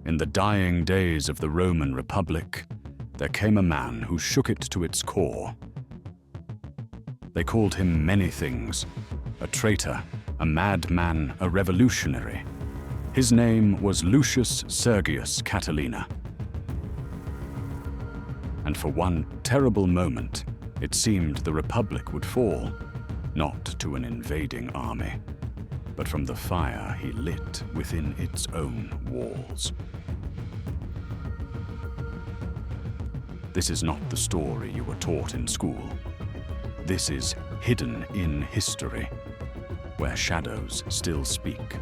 In the dying days of the Roman Republic, there came a man who shook it to its core. They called him many things: a traitor, a madman, a revolutionary. His name was Lucius Sergius Catilina. And for one terrible moment, it seemed the Republic would fall, not to an invading army, but from the fire he lit within its own walls. This is not the story you were taught in school. This is hidden in history, where shadows still speak.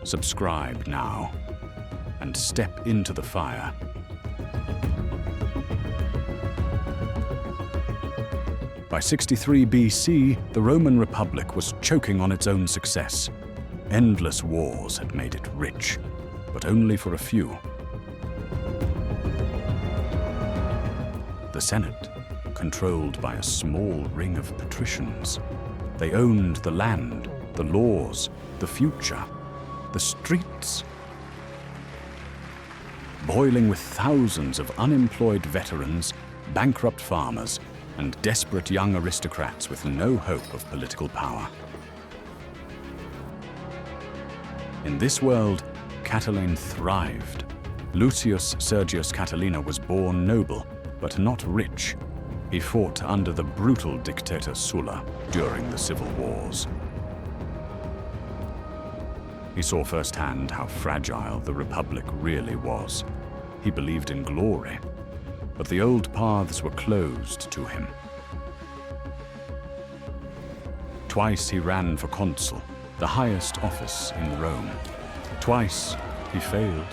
Subscribe now and step into the fire. By 63 BC, the Roman Republic was choking on its own success. Endless wars had made it rich, but only for a few. The Senate, controlled by a small ring of patricians. They owned the land, the laws, the future, the streets. Boiling with thousands of unemployed veterans, bankrupt farmers, and desperate young aristocrats with no hope of political power. In this world, Cataline thrived. Lucius Sergius Catilina was born noble, but not rich. He fought under the brutal dictator Sulla during the civil wars. He saw firsthand how fragile the Republic really was. He believed in glory, but the old paths were closed to him. Twice he ran for consul, the highest office in Rome. Twice he failed.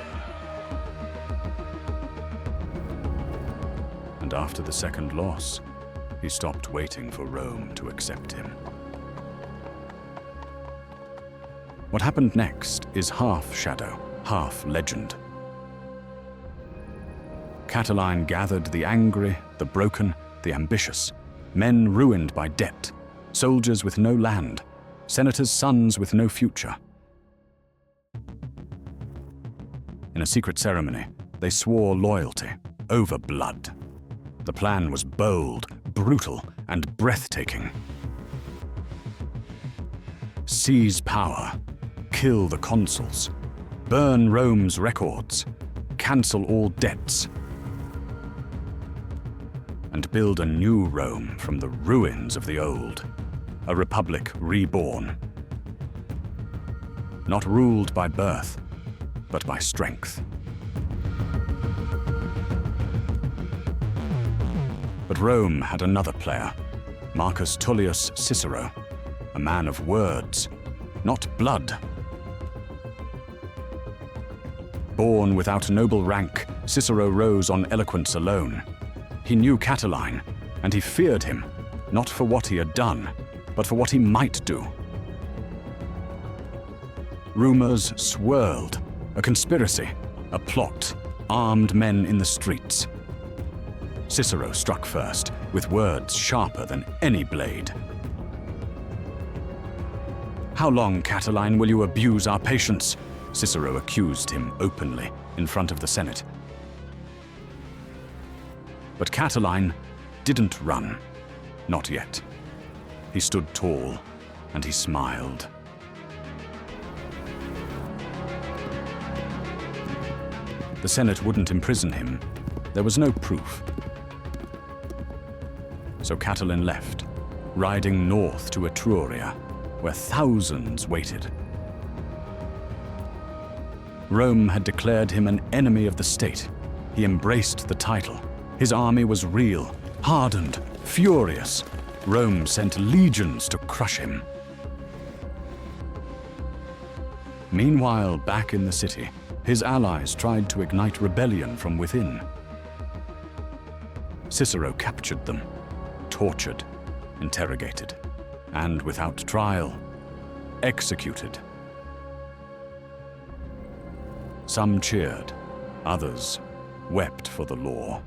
And after the second loss, he stopped waiting for Rome to accept him. What happened next is half shadow, half legend. Cataline gathered the angry, the broken, the ambitious, men ruined by debt, soldiers with no land, senators' sons with no future. In a secret ceremony, they swore loyalty over blood. The plan was bold, brutal, and breathtaking. Seize power, kill the consuls, burn Rome's records, cancel all debts, and build a new Rome from the ruins of the old, a republic reborn. Not ruled by birth, but by strength. But Rome had another player, Marcus Tullius Cicero, a man of words, not blood. Born without noble rank, Cicero rose on eloquence alone. He knew Cataline, and he feared him, not for what he had done, but for what he might do. Rumors swirled, a conspiracy, a plot, armed men in the streets. Cicero struck first, with words sharper than any blade. "How long, Cataline, will you abuse our patience?" Cicero accused him openly in front of the Senate. But Cataline didn't run, not yet. He stood tall, and he smiled. The Senate wouldn't imprison him. There was no proof. So Cataline left, riding north to Etruria, where thousands waited. Rome had declared him an enemy of the state. He embraced the title. His army was real, hardened, furious. Rome sent legions to crush him. Meanwhile, back in the city, his allies tried to ignite rebellion from within. Cicero captured them, tortured, interrogated, and without trial, executed. Some cheered, others wept for the law.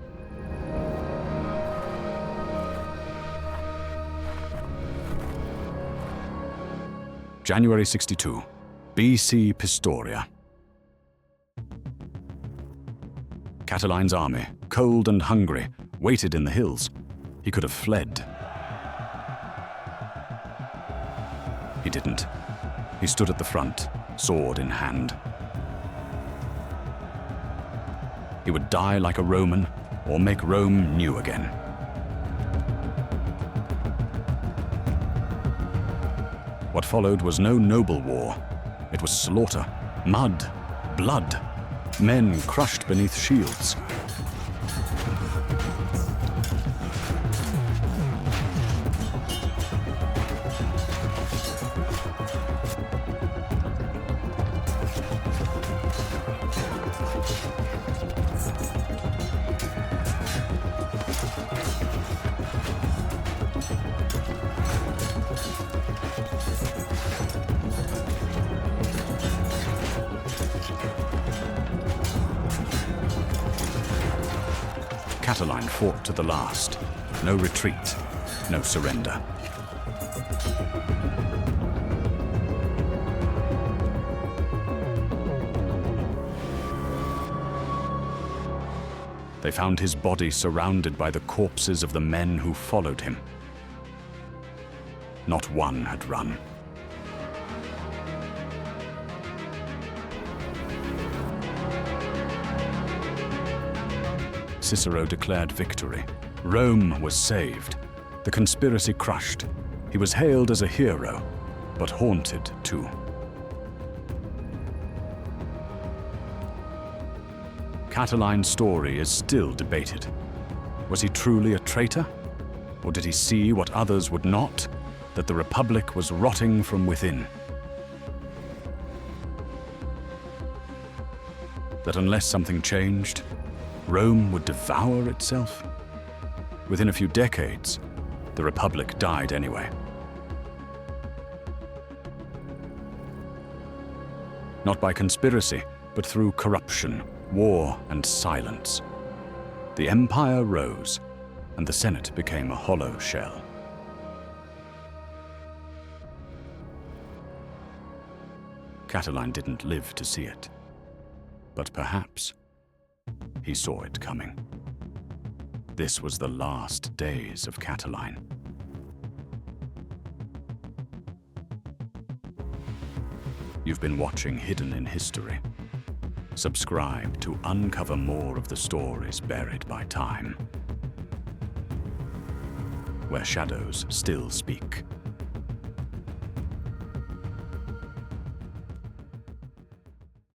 January 62, BC Pistoria. Catiline's army, cold and hungry, waited in the hills. He could have fled. He didn't. He stood at the front, sword in hand. He would die like a Roman or make Rome new again. What followed was no noble war. It was slaughter, mud, blood, men crushed beneath shields. Catiline fought to the last. No retreat, no surrender. They found his body surrounded by the corpses of the men who followed him. Not one had run. Cicero declared victory. Rome was saved. The conspiracy crushed. He was hailed as a hero, but haunted too. Catiline's story is still debated. Was he truly a traitor? Or did he see what others would not? That the Republic was rotting from within? That unless something changed, Rome would devour itself? Within a few decades, the Republic died anyway. Not by conspiracy, but through corruption, war, and silence. The empire rose, and the Senate became a hollow shell. Catiline didn't live to see it, but perhaps he saw it coming. This was the last days of Cataline. You've been watching Hidden in History. Subscribe to uncover more of the stories buried by time, where shadows still speak.